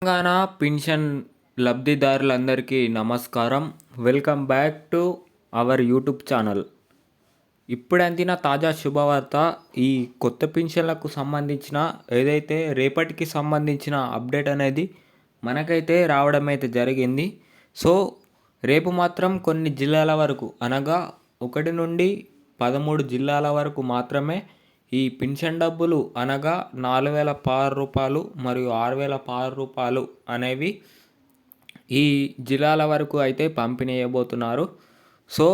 Telangana pension లబ్ధిదారులందరికీ నమస్కారం. Welcome back to our YouTube channel. ఇప్పుడు అందిన తాజా శుభవార్త. ఈ కొత్త పింఛన్లకు సంబంధించిన ఏదైతే రేపటికి సంబంధించిన అప్డేట్ అనేది మనకైతే రావడం అయితే జరిగింది. సో రేపు మాత్రం కొన్ని జిల్లాల వరకు అనగా 1 నుండి 13 జిల్లాల వరకు మాత్రమే ఈ పింఛన్ డబ్బులు అనగా 4,016 రూపాయలు మరియు 6,016 రూపాయలు అనేవి ఈ జిల్లాల వరకు అయితే పంపిణీ చేయబోతున్నారు. సో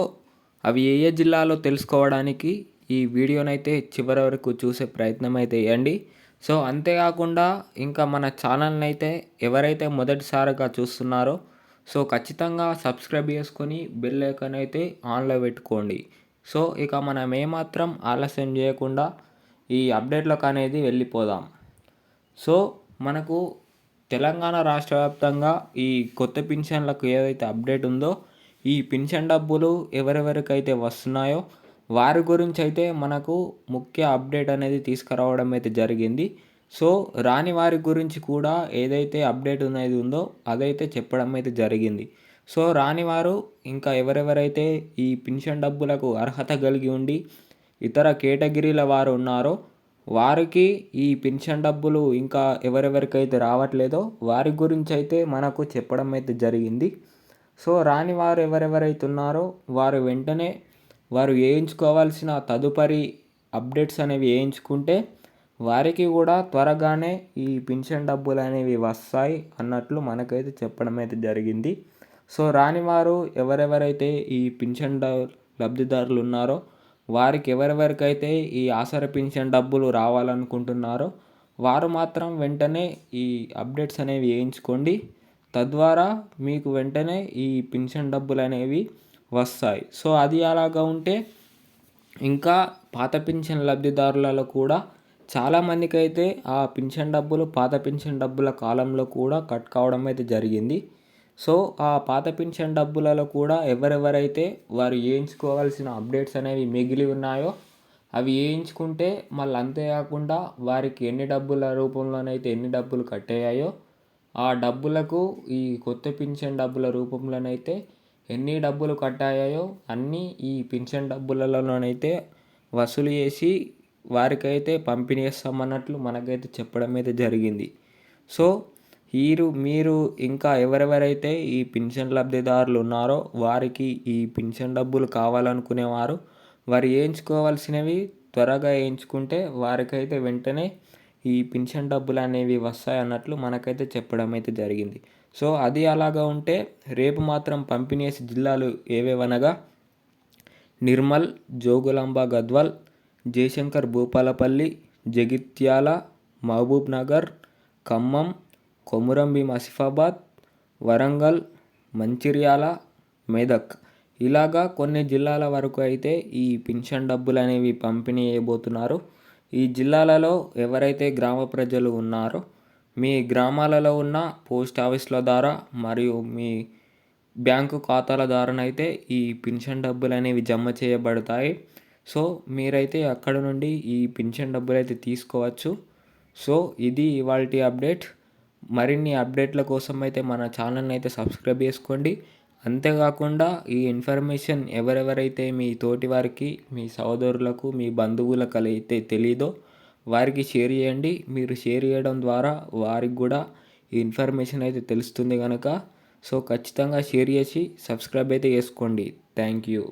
అవి ఏ ఏ జిల్లాలో తెలుసుకోవడానికి ఈ వీడియోనైతే చివరి వరకు చూసే ప్రయత్నం అయితే చేయండి. సో అంతేకాకుండా ఇంకా మన ఛానల్ని అయితే ఎవరైతే మొదటిసారిగా చూస్తున్నారో సో ఖచ్చితంగా సబ్స్క్రైబ్ చేసుకొని బెల్ ఐకాన్ అయితే ఆన్లో పెట్టుకోండి. సో ఇక మనం ఏమాత్రం ఆలస్యం చేయకుండా ఈ అప్డేట్లకు అనేది వెళ్ళిపోదాం. సో మనకు తెలంగాణ రాష్ట్ర వ్యాప్తంగా ఈ కొత్త పింఛన్లకు ఏదైతే అప్డేట్ ఉందో ఈ పింఛన్ డబ్బులు ఎవరెవరికైతే వస్తున్నాయో వారి గురించి అయితే మనకు ముఖ్య అప్డేట్ అనేది తీసుకురావడం అయితే జరిగింది. సో రాని వారి గురించి కూడా ఏదైతే అప్డేట్ అనేది ఉందో అదైతే చెప్పడం అయితే జరిగింది. సో రాని వారు ఇంకా ఎవరెవరైతే ఈ పింఛన్ డబ్బులకు అర్హత కలిగి ఉండి ఇతర కేటగిరీల వారు ఉన్నారో వారికి ఈ పింఛన్ డబ్బులు ఇంకా ఎవరెవరికైతే రావట్లేదో వారి గురించి అయితే మనకు చెప్పడం అయితే జరిగింది. సో రాని వారు ఎవరెవరైతే ఉన్నారో వారు వెంటనే వారు వేయించుకోవాల్సిన తదుపరి అప్డేట్స్ అనేవి వేయించుకుంటే వారికి కూడా త్వరగానే ఈ పింఛన్ డబ్బులు అనేవి వస్తాయి అన్నట్లు మనకైతే చెప్పడం అయితే జరిగింది. సో రాని వారు ఎవరెవరైతే ఈ పింఛన్ లబ్ధిదారులు ఉన్నారో వారికి ఎవరెవరికైతే ఈ ఆసరా పింఛన్ డబ్బులు రావాలనుకుంటున్నారో వారు మాత్రం వెంటనే ఈ అప్డేట్స్ అనేవి వేయించుకోండి. తద్వారా మీకు వెంటనే ఈ పింఛన్ డబ్బులు అనేవి వస్తాయి. సో అది అలాగా ఉంటే ఇంకా పాత పింఛన్ లబ్ధిదారులలో కూడా చాలామందికి అయితే ఆ పింఛన్ డబ్బులు పాత పింఛన్ డబ్బుల కాలంలో కూడా కట్ కావడం అయితే జరిగింది. సో ఆ పాత పింఛన్ డబ్బులలో కూడా ఎవరెవరైతే వారు వేయించుకోవాల్సిన అప్డేట్స్ అనేవి మిగిలి ఉన్నాయో అవి వేయించుకుంటే మళ్ళీ అంతేకాకుండా వారికి ఎన్ని డబ్బుల రూపంలోనైతే ఎన్ని డబ్బులు కట్టయ్యాయో ఆ డబ్బులకు ఈ కొత్త పింఛన్ డబ్బుల రూపంలోనైతే ఎన్ని డబ్బులు కట్టాయో అన్నీ ఈ పింఛన్ డబ్బులలోనైతే వసూలు చేసి వారికైతే పంపిణీ చేస్తామన్నట్లు మనకైతే చెప్పడం అయితే జరిగింది. సో మీరు ఇంకా ఎవరెవరైతే ఈ పింఛన్ లబ్ధిదారులు ఉన్నారో వారికి ఈ పింఛన్ డబ్బులు కావాలనుకునేవారు వారు వేయించుకోవాల్సినవి త్వరగా వేయించుకుంటే వారికైతే వెంటనే ఈ పింఛన్ డబ్బులు అనేవి వస్తాయి అన్నట్లు మనకైతే చెప్పడం అయితే జరిగింది. సో అది అలాగా ఉంటే రేపు మాత్రం పంపిణీ చేసే జిల్లాలు ఏవేవనగా నిర్మల్, జోగులాంబ గద్వాల్, జయశంకర్ భూపాలపల్లి, జగిత్యాల, మహబూబ్ నగర్, ఖమ్మం, కొమురంభీం ఆసిఫాబాద్, వరంగల్, మంచిర్యాల, మెదక్ ఇలాగా కొన్ని జిల్లాల వరకు అయితే ఈ పింఛన్ డబ్బులు అనేవి పంపిణీ చేయబోతున్నారు. ఈ జిల్లాలలో ఎవరైతే గ్రామ ప్రజలు ఉన్నారో మీ గ్రామాలలో ఉన్న పోస్ట్ ఆఫీసుల ద్వారా మరియు మీ బ్యాంకు ఖాతాల ద్వారానైతే ఈ పింఛన్ డబ్బులు అనేవి జమ చేయబడతాయి. సో మీరైతే అక్కడ నుండి ఈ పింఛన్ డబ్బులు అయితే తీసుకోవచ్చు. సో ఇది ఇవాల్టి అప్డేట్. మరిన్ని అప్డేట్ల కోసం అయితే మన ఛానల్ని అయితే సబ్స్క్రైబ్ చేసుకోండి. అంతేకాకుండా ఈ ఇన్ఫర్మేషన్ ఎవరెవరైతే మీ తోటి వారికి, మీ సహోదరులకు, మీ బంధువులకు అయితే తెలీదో వారికి షేర్ చేయండి. మీరు షేర్ చేయడం ద్వారా వారికి కూడా ఈ ఇన్ఫర్మేషన్ అయితే తెలుస్తుంది కనుక సో ఖచ్చితంగా షేర్ చేసి సబ్స్క్రైబ్ అయితే చేసుకోండి. Thank you.